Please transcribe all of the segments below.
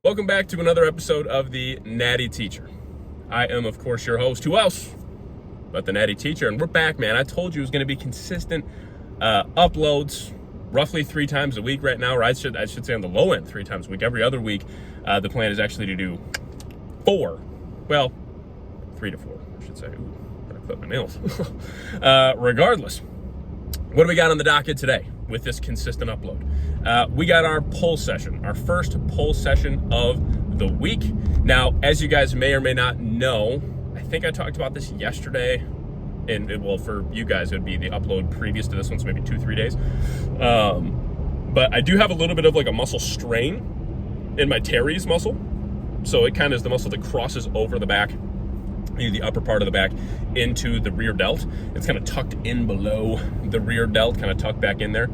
Welcome back to another episode of the Natty Teacher. I am, of course, your host. Who else but the Natty Teacher? And we're back, man. I told you it was going to be consistent uploads, roughly 3 times a week right now, or I should say on the low end 3 times a week. Every other week, the plan is actually to do 4. Well, 3 to 4, I should say. Ooh, gotta clip my nails. Regardless, what do we got on the docket today with this consistent upload? We got our pull session, our first pull session of the week. Now, as you guys may or may not know, I think I talked about this yesterday, and well, for you guys, it would be the upload previous to this one, so maybe 2-3 days. But I do have a little bit of like a muscle strain in my teres muscle. So it kind of is the muscle that crosses over the back, the upper part of the back into the rear delt. It's kind of tucked in below the rear delt, kind of tucked back in there.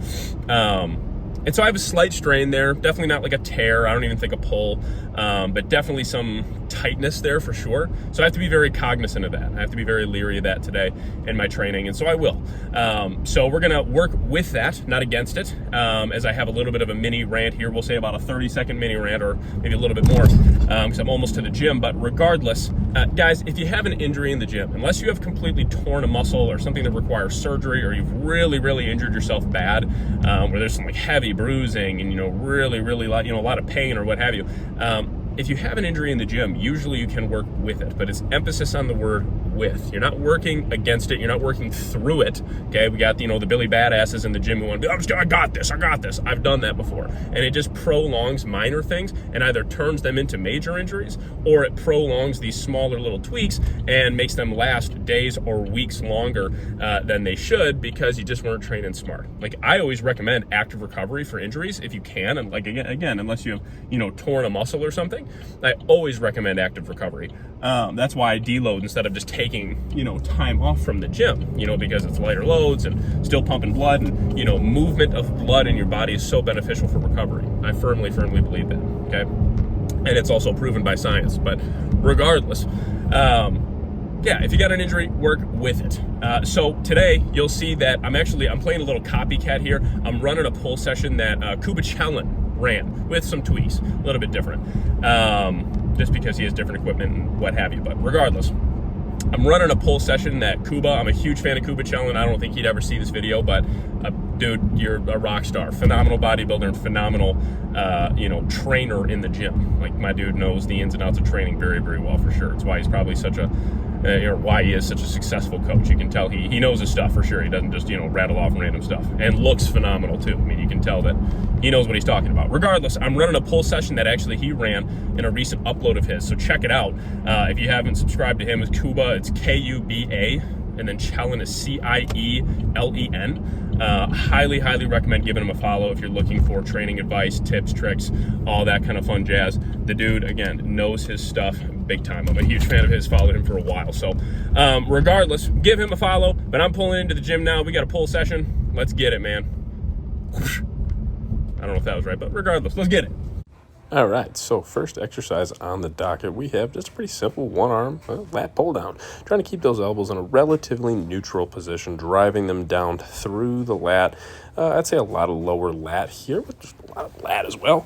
And so I have a slight strain there, definitely not like a tear. I don't even think a pull, but definitely some tightness there for sure. So I have to be very cognizant of that. I have to be very leery of that today in my training, and so I will. So we're gonna work with that, not against it, as I have a little bit of a mini rant here. We'll say about a 30-second mini rant, or maybe a little bit more, because I'm almost to the gym. But regardless, guys, if you have an injury in the gym, unless you have completely torn a muscle or something that requires surgery, or you've really injured yourself bad, where there's some like heavy bruising and really a lot of pain or what have you, if you have an injury in the gym, usually you can work with it, but it's emphasis on the word with. You're not working against it. You're not working through it. Okay, we got the Billy Badasses in the gym who want to be, I got this. I've done that before, and it just prolongs minor things and either turns them into major injuries, or it prolongs these smaller little tweaks and makes them last days or weeks longer than they should, because you just weren't training smart. Like, I always recommend active recovery for injuries if you can, and like again, unless you have torn a muscle or something, I always recommend active recovery. That's why I deload instead of just taking time off from the gym, because it's lighter loads and still pumping blood, and movement of blood in your body is so beneficial for recovery. I firmly believe that. Okay, and it's also proven by science. But regardless, if you got an injury, work with it. So today you'll see that I'm playing a little copycat here. I'm running a pull session that Kuba Chelin ran with some tweaks, a little bit different, just because he has different equipment and what have you. But regardless, I'm running a pull session that Kuba, I'm a huge fan of Kuba Chelin. I don't think he'd ever see this video, but dude, you're a rock star, phenomenal bodybuilder, and phenomenal, trainer in the gym. Like, my dude knows the ins and outs of training very well, for sure. It's why he's probably why he is such a successful coach. You can tell he knows his stuff for sure. He doesn't just, rattle off random stuff, and looks phenomenal too. I mean, you can tell that he knows what he's talking about. Regardless, I'm running a pull session that actually he ran in a recent upload of his. So check it out. If you haven't subscribed to him, it's Kuba, it's Kuba, and then Chelin is Cielen. Highly recommend giving him a follow if you're looking for training advice, tips, tricks, all that kind of fun jazz. The dude, again, knows his stuff big time. I'm a huge fan of his, followed him for a while. So regardless, give him a follow. But I'm pulling into the gym now. We got a pull session. Let's get it, man. I don't know if that was right, but regardless, let's get it. All right, so first exercise on the docket, we have just a pretty simple one-arm lat pull down. Trying to keep those elbows in a relatively neutral position, driving them down through the lat. I'd say a lot of lower lat here, but just a lot of lat as well.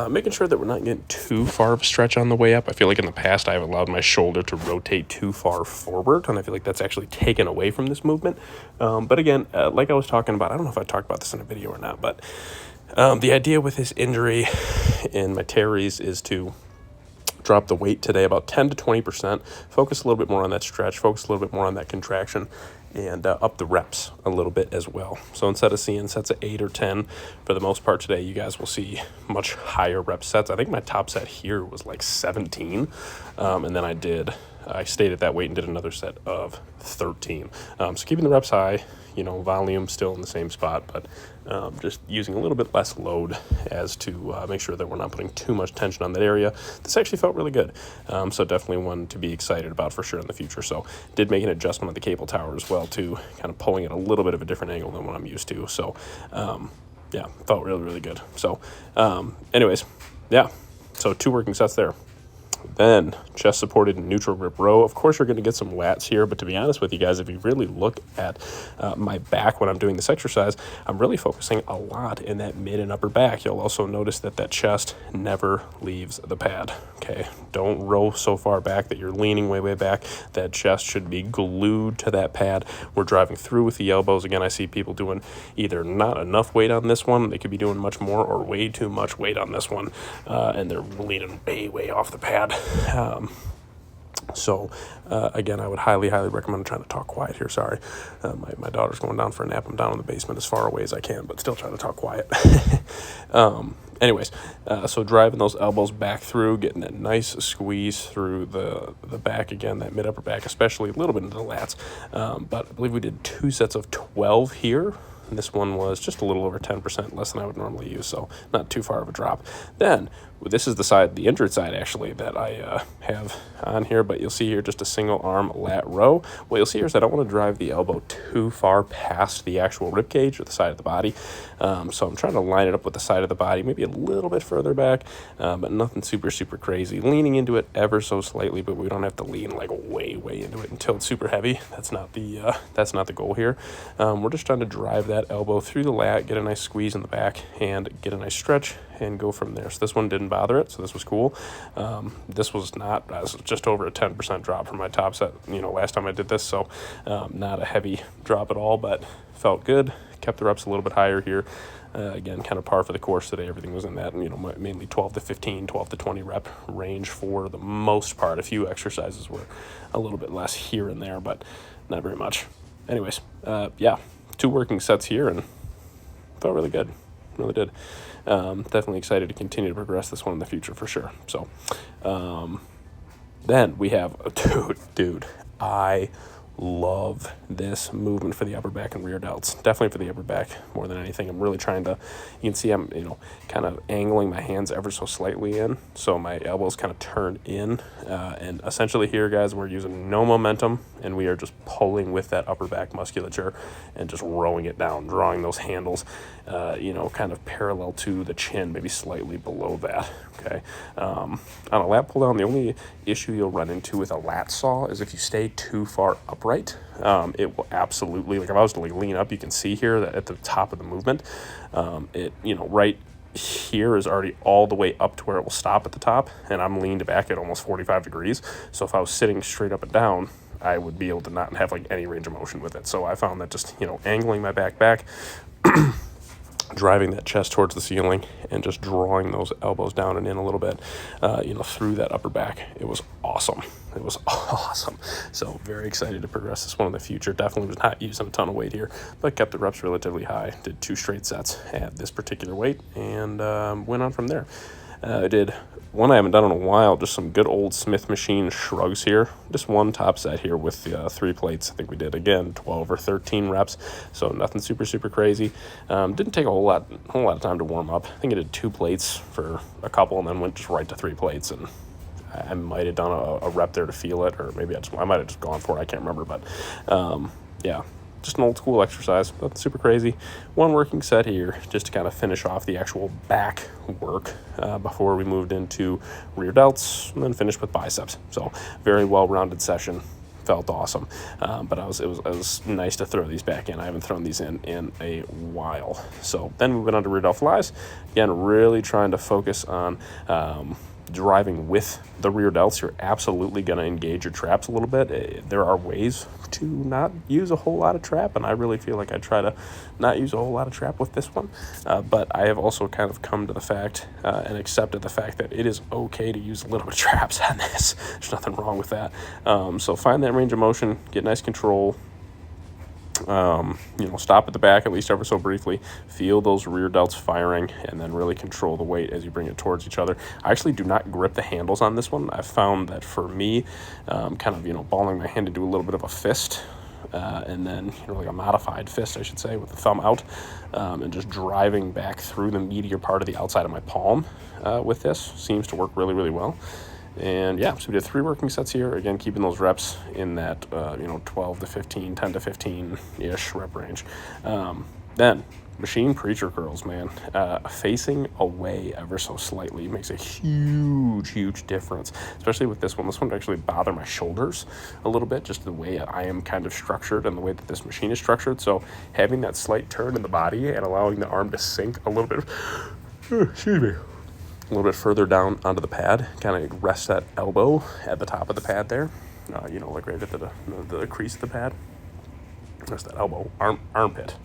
Making sure that we're not getting too far of a stretch on the way up. I feel like in the past I've allowed my shoulder to rotate too far forward, and I feel like that's actually taken away from this movement. But again, like I was talking about, I don't know if I talked about this in a video or not, but the idea with this injury in my teres is to drop the weight today about 10 to 20%, focus a little bit more on that stretch, focus a little bit more on that contraction, and up the reps a little bit as well. So instead of seeing sets of 8 or 10, for the most part today, you guys will see much higher rep sets. I think my top set here was like 17, and then I stayed at that weight and did another set of 13. So keeping the reps high, volume still in the same spot, but just using a little bit less load as to make sure that we're not putting too much tension on that area. This actually felt really good. So definitely one to be excited about for sure in the future. So did make an adjustment on the cable tower as well, too, kind of pulling it a little bit of a different angle than what I'm used to. So felt really good. So anyways, so 2 working sets there. Then chest supported neutral grip row. Of course, you're going to get some lats here, but to be honest with you guys, if you really look at my back when I'm doing this exercise, I'm really focusing a lot in that mid and upper back. You'll also notice that that chest never leaves the pad. Okay, don't row so far back that you're leaning way back. That chest should be glued to that pad. We're driving through with the elbows. Again, I see people doing either not enough weight on this one, they could be doing much more, or way too much weight on this one, and they're leaning way off the pad. Again, I would highly recommend. I'm trying to talk quiet here. Sorry. My daughter's going down for a nap. I'm down in the basement as far away as I can, but still trying to talk quiet. So driving those elbows back through, getting that nice squeeze through the back again, that mid-upper back, especially a little bit into the lats. But I believe we did 2 sets of 12 here. And this one was just a little over 10% less than I would normally use, so not too far of a drop. Then, this is the injured side actually that I have on here, but you'll see here just a single arm lat row. What you'll see here is I don't want to drive the elbow too far past the actual rib cage or the side of the body. So I'm trying to line it up with the side of the body, maybe a little bit further back, but nothing super crazy. Leaning into it ever so slightly, but we don't have to lean like way into it until it's super heavy. That's not the goal here. We're just trying to drive that elbow through the lat, get a nice squeeze in the back, and get a nice stretch, and go from there. So this one didn't bother it, so this was cool. This was just over a 10% drop from my top set, last time I did this, so not a heavy drop at all, but felt good. Kept the reps a little bit higher here. Again, kind of par for the course today. Everything was in that, mainly 12 to 15, 12 to 20 rep range for the most part. A few exercises were a little bit less here and there, but not very much. Anyways, 2 working sets here, and felt really good. Really did. Definitely excited to continue to progress this one in the future for sure. So, then we have, dude, I love this movement for the upper back and rear delts. Definitely for the upper back more than anything. I'm really trying to, you can see I'm, kind of angling my hands ever so slightly in, so my elbows kind of turn in, and essentially here, guys, we're using no momentum, and we are just pulling with that upper back musculature and just rowing it down, drawing those handles, kind of parallel to the chin, maybe slightly below that, okay? On a lat pull down, the only issue you'll run into with a lat saw is if you stay too far upright, it will absolutely, like if I was to lean up, you can see here that at the top of the movement, right here is already all the way up to where it will stop at the top, and I'm leaned back at almost 45 degrees. So if I was sitting straight up and down, I would be able to not have like any range of motion with it. So I found that just, angling my back, driving that chest towards the ceiling, and just drawing those elbows down and in a little bit, through that upper back. It was awesome. It was awesome. So very excited to progress this one in the future. Definitely was not using a ton of weight here, but kept the reps relatively high. Did 2 straight sets at this particular weight, and went on from there. I did one I haven't done in a while, just some good old Smith machine shrugs here. Just one top set here with 3 plates. I think we did, again, 12 or 13 reps, so nothing super crazy. Didn't take a whole lot of time to warm up. I think I did 2 plates for a couple and then went just right to 3 plates, and I might have done a rep there to feel it, or maybe I might have just gone for it. I can't remember, but just an old school exercise, nothing super crazy. 1 working set here just to kind of finish off the actual back work before we moved into rear delts and then finished with biceps. So very well-rounded session. Felt awesome, but it was nice to throw these back in. I haven't thrown these in a while. So then we went on to rear delt flies. Again, really trying to focus on driving with the rear delts. You're absolutely going to engage your traps a little bit. There are ways to not use a whole lot of trap, and I really feel like I try to not use a whole lot of trap with this one, but I have also kind of come to the fact and accepted the fact that it is okay to use a little bit of traps on this. There's nothing wrong with that. So find that range of motion, get nice control, stop at the back at least ever so briefly, feel those rear delts firing, and then really control the weight as you bring it towards each other. I actually do not grip the handles on this one. I've found that for me, balling my hand into a little bit of a fist, and then like a modified fist, I should say, with the thumb out, and just driving back through the meatier part of the outside of my palm with this seems to work really well. And so we did 3 working sets here, again keeping those reps in that 12 to 15, 10 to 15 ish rep range. Then machine preacher curls, man. Facing away ever so slightly makes a huge difference, especially with this one. This one would actually bother my shoulders a little bit, just the way I am kind of structured and the way that this machine is structured. So having that slight turn in the body and allowing the arm to sink a little bit, excuse me, a little bit further down onto the pad, kind of rest that elbow at the top of the pad there, like right at the crease of the pad. There's that elbow, armpit.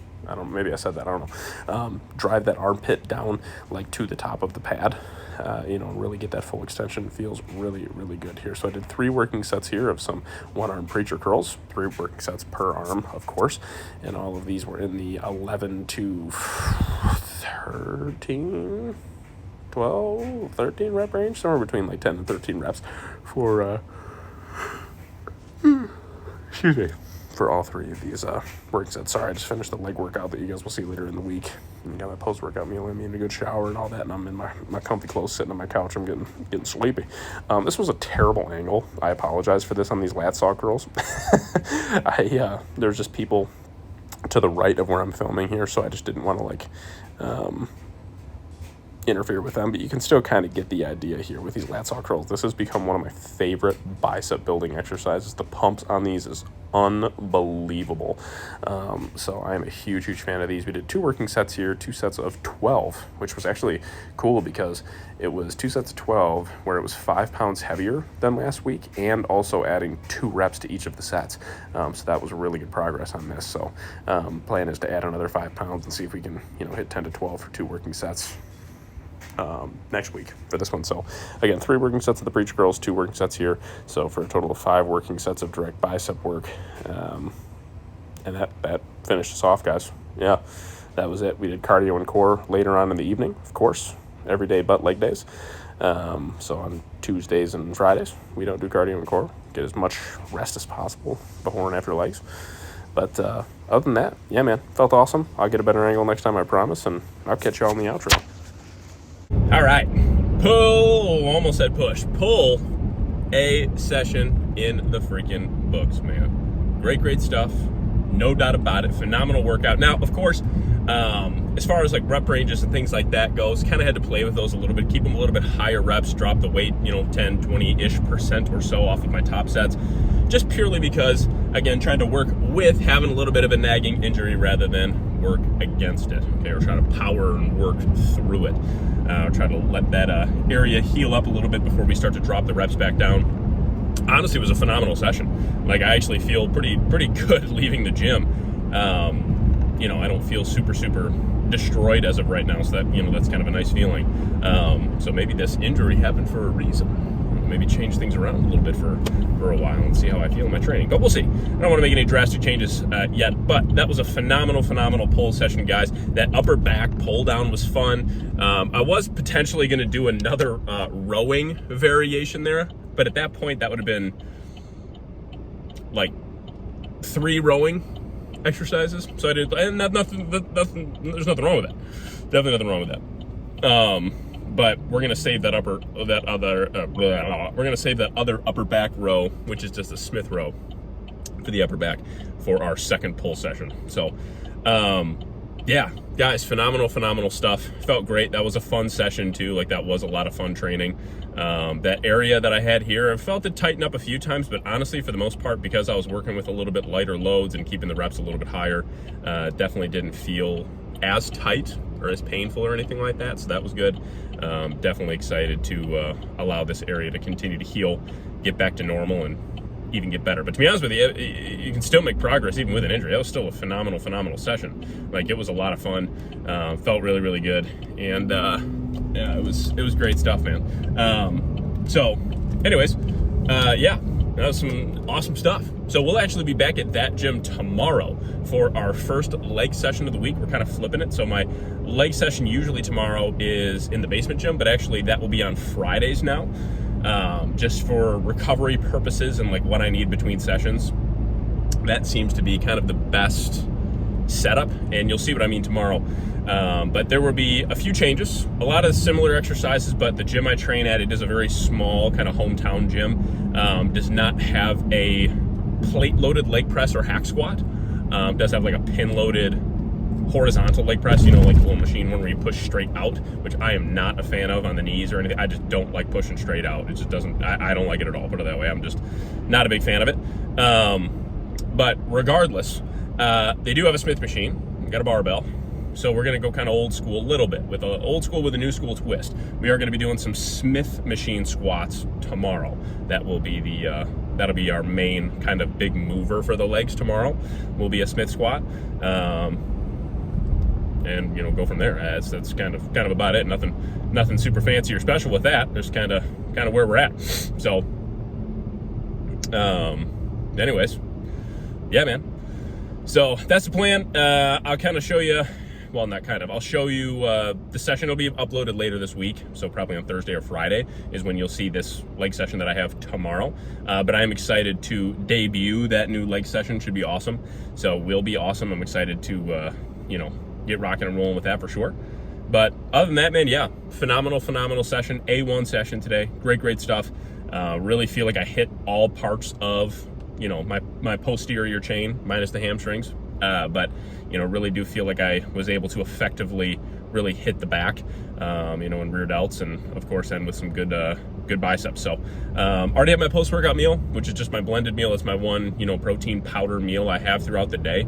Maybe I said that, I don't know. Drive that armpit down like to the top of the pad, really get that full extension. Feels really good here. So I did 3 working sets here of some one-arm preacher curls, 3 working sets per arm, of course. And all of these were in the 11 to 13, 12, 13 rep range, somewhere between like 10 and 13 reps for, excuse me, for all 3 of these working sets. Sorry, I just finished the leg workout that you guys will see later in the week. And got my post-workout meal in me and a good shower and all that, and I'm in my comfy clothes sitting on my couch. I'm getting sleepy. This was a terrible angle. I apologize for this on these lat saw curls. There's just people to the right of where I'm filming here, so I just didn't want to interfere with them, but you can still kind of get the idea here with these lat saw curls. This has become one of my favorite bicep building exercises. The pumps on these is unbelievable. So I am a huge fan of these. We did 2 working sets here, 2 sets of 12, which was actually cool because it was 2 sets of 12 where it was 5 pounds heavier than last week and also adding 2 reps to each of the sets. So that was really good progress on this. So plan is to add another 5 pounds and see if we can, hit 10 to 12 for 2 working sets next week for this one. So again, 3 working sets of the preacher curls, 2 working sets here, so for a total of 5 working sets of direct bicep work. And that finished us off, guys. Yeah, that was it. We did cardio and core later on in the evening, of course, every day but leg days. So on Tuesdays and Fridays we don't do cardio and core, get as much rest as possible before and after legs. But other than that, yeah, man, felt awesome. I'll get a better angle next time, I promise, and I'll catch y'all in the outro. All right, almost said push. Pull a session in the freaking books, man. Great stuff. No doubt about it. Phenomenal workout. Now, of course, as far as like rep ranges and things like that goes, kind of had to play with those a little bit, keep them a little bit higher reps, drop the weight, 10, 20-ish% or so off of my top sets, just purely because, again, trying to work with having a little bit of a nagging injury rather than work against it, okay, or try to power and work through it. Try to let that area heal up a little bit before we start to drop the reps back down. Honestly, it was a phenomenal session. Like, I actually feel pretty good leaving the gym. I don't feel super destroyed as of right now, so that, that's kind of a nice feeling. So maybe this injury happened for a reason. Maybe change things around a little bit for a while and see how I feel in my training. But we'll see. I don't want to make any drastic changes yet, but that was a phenomenal pull session, guys. That upper back pull down was fun. I was potentially going to do another rowing variation there, but at that point that would have been like 3 rowing exercises. So I did, and nothing. There's nothing wrong with that. Definitely nothing wrong with that. But we're gonna save that other upper back row, which is just a Smith row for the upper back, for our second pull session. So, yeah, guys, phenomenal stuff. Felt great. That was a fun session too. Like, that was a lot of fun training. That area that I had here, I felt it tighten up a few times, but honestly, for the most part, because I was working with a little bit lighter loads and keeping the reps a little bit higher, definitely didn't feel as tight or as painful or anything like that. So that was good. Definitely excited to allow this area to continue to heal, get back to normal, and even get better. But to be honest with you, you can still make progress even with an injury. That was still a phenomenal session. Like, it was a lot of fun. Felt really good, and yeah, it was great stuff, man. So anyways, yeah, that was some awesome stuff. So we'll actually be back at that gym tomorrow for our first leg session of the week. We're kind of flipping it. So my leg session usually tomorrow is in the basement gym, but actually that will be on Fridays now, just for recovery purposes and like what I need between sessions. That seems to be kind of the best setup, and you'll see what I mean tomorrow. But there will be a few changes, a lot of similar exercises, but the gym I train at, it is a very small kind of hometown gym. Does not have a plate loaded leg press or hack squat. Does have like a pin loaded horizontal leg press, you know, like the little machine one where you push straight out, which I am not a fan of on the knees or anything. I just don't like pushing straight out. It just doesn't, I don't like it at all, put it that way. I'm just not a big fan of it. But regardless, they do have a Smith machine, got a barbell. So we're going to go kind of old school a little bit, with a old school with a new school twist. We are going to be doing some Smith machine squats tomorrow. That will be that'll be our main kind of big mover for the legs tomorrow. Will be a Smith squat. And you know, go from there. That's kind of about it. Nothing super fancy or special with that. Just kind of where we're at. So, anyways, yeah, man. So that's the plan. I'll kind of show you. Well, not kind of. I'll show you the session will be uploaded later this week. So probably on Thursday or Friday is when you'll see this leg session that I have tomorrow. But I am excited to debut that new leg session. Should be awesome. So will be awesome. I'm excited to, you know, get rocking and rolling with that for sure. But other than that, man, yeah, phenomenal session. A1 session today. Great stuff. Really feel like I hit all parts of, you know, my posterior chain minus the hamstrings. But, you know, really do feel like I was able to effectively really hit the back, you know, and rear delts, and of course end with some good biceps. So, already have my post-workout meal, which is just my blended meal. It's my one, you know, protein powder meal I have throughout the day,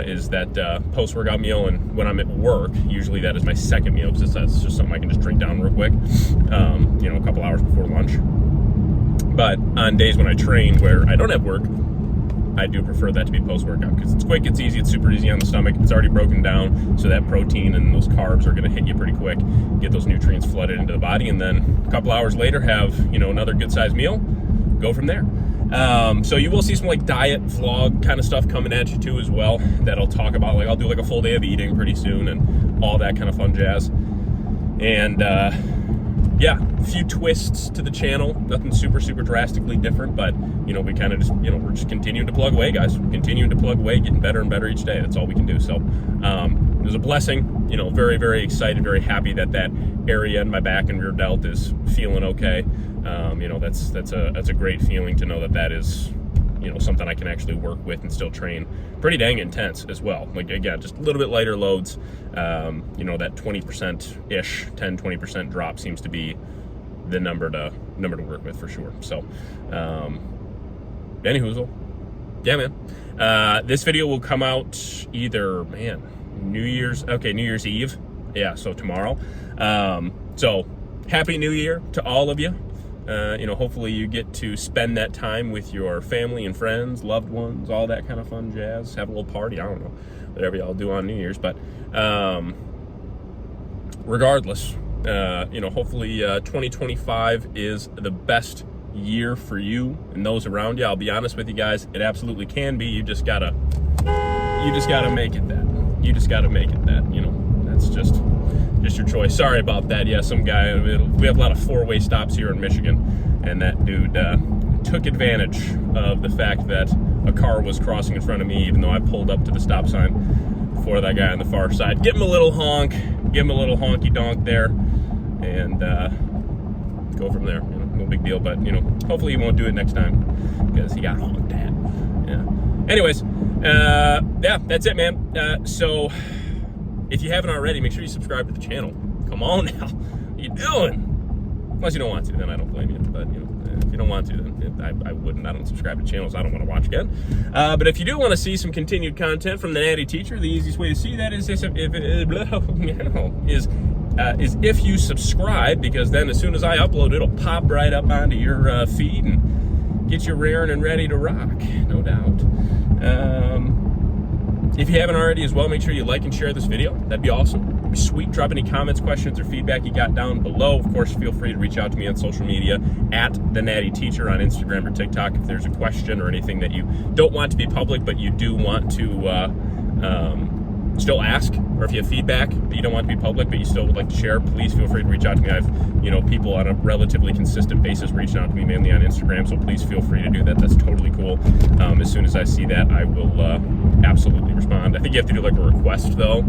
is that, post-workout meal. And when I'm at work, usually that is my second meal, because that's just something I can just drink down real quick, you know, a couple hours before lunch. But on days when I train where I don't have work, I do prefer that to be post-workout, because it's quick, it's easy, it's super easy on the stomach, it's already broken down, so that protein and those carbs are going to hit you pretty quick, get those nutrients flooded into the body, and then a couple hours later have, you know, another good-sized meal, go from there. So you will see some like diet vlog kind of stuff coming at you too as well, that I'll talk about. Like I'll do like a full day of eating pretty soon and all that kind of fun jazz. And yeah, a few twists to the channel, nothing super drastically different, but you know, we kind of just, you know, we're just continuing to plug away, guys, continuing to plug away, getting better and better each day. That's all we can do. So it was a blessing, you know, very excited, very happy that area in my back and rear delt is feeling okay. You know, that's a great feeling to know that is, you know, something I can actually work with and still train pretty dang intense as well. Like, again, just a little bit lighter loads. You know, that 20%-ish, 10-20% drop seems to be the number to work with for sure. So, anyhoozle, yeah, man. This video will come out either, New Year's Eve. Yeah, so tomorrow. So, Happy New Year to all of you. You know, hopefully you get to spend that time with your family and friends, loved ones, all that kind of fun jazz. Have a little party, I don't know, whatever y'all do on New Year's. But regardless, you know, hopefully 2025 is the best year for you and those around you. I'll be honest with you guys, it absolutely can be. You just gotta make it that. You just gotta make it that, you know, that's just your choice. Sorry about that. Yeah, some guy, we have a lot of four-way stops here in Michigan, and that dude took advantage of the fact that a car was crossing in front of me, even though I pulled up to the stop sign before that guy on the far side. Give him a little honk, give him a little honky donk there, and go from there. You know, no big deal, but you know, hopefully he won't do it next time, because he got honked at. Yeah. Anyways, yeah, that's it, man. So if you haven't already, make sure you subscribe to the channel. Come on now. What are you doing? Unless you don't want to, then I don't blame you. But you know, if you don't want to, then I wouldn't. I don't subscribe to channels I don't want to watch again. But if you do want to see some continued content from the Natty Teacher, the easiest way to see that is if you subscribe, because then as soon as I upload, it'll pop right up onto your feed and get you raring and ready to rock, no doubt. If you haven't already as well, make sure you like and share this video. That'd be awesome. It'd be sweet. Drop any comments, questions, or feedback you got down below. Of course, feel free to reach out to me on social media at the Natty Teacher on Instagram or TikTok if there's a question or anything that you don't want to be public, but you do want to still ask, or if you have feedback that you don't want to be public but you still would like to share, please feel free to reach out to me. I have, you know, people on a relatively consistent basis reaching out to me, mainly on Instagram, so please feel free to do that. That's totally cool. As soon as I see that, I will absolutely respond. I think you have to do like a request though,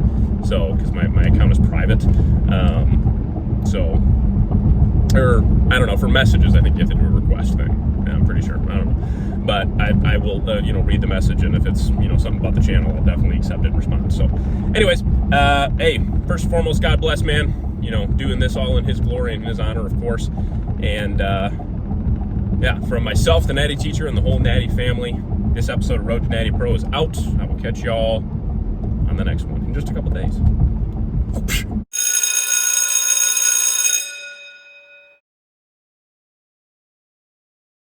so because my account is private, so, or I don't know, for messages I think you have to do a request thing. Yeah, I'm pretty sure. I don't know. but I will, read the message, and if it's, something about the channel, I'll definitely accept it and respond. So, anyways, hey, first and foremost, God bless, man. Doing this all in His glory and in His honor, of course. And from myself, the Natty teacher, and the whole Natty family, this episode of Road to Natty Pro is out. I will catch y'all on the next one in just a couple days.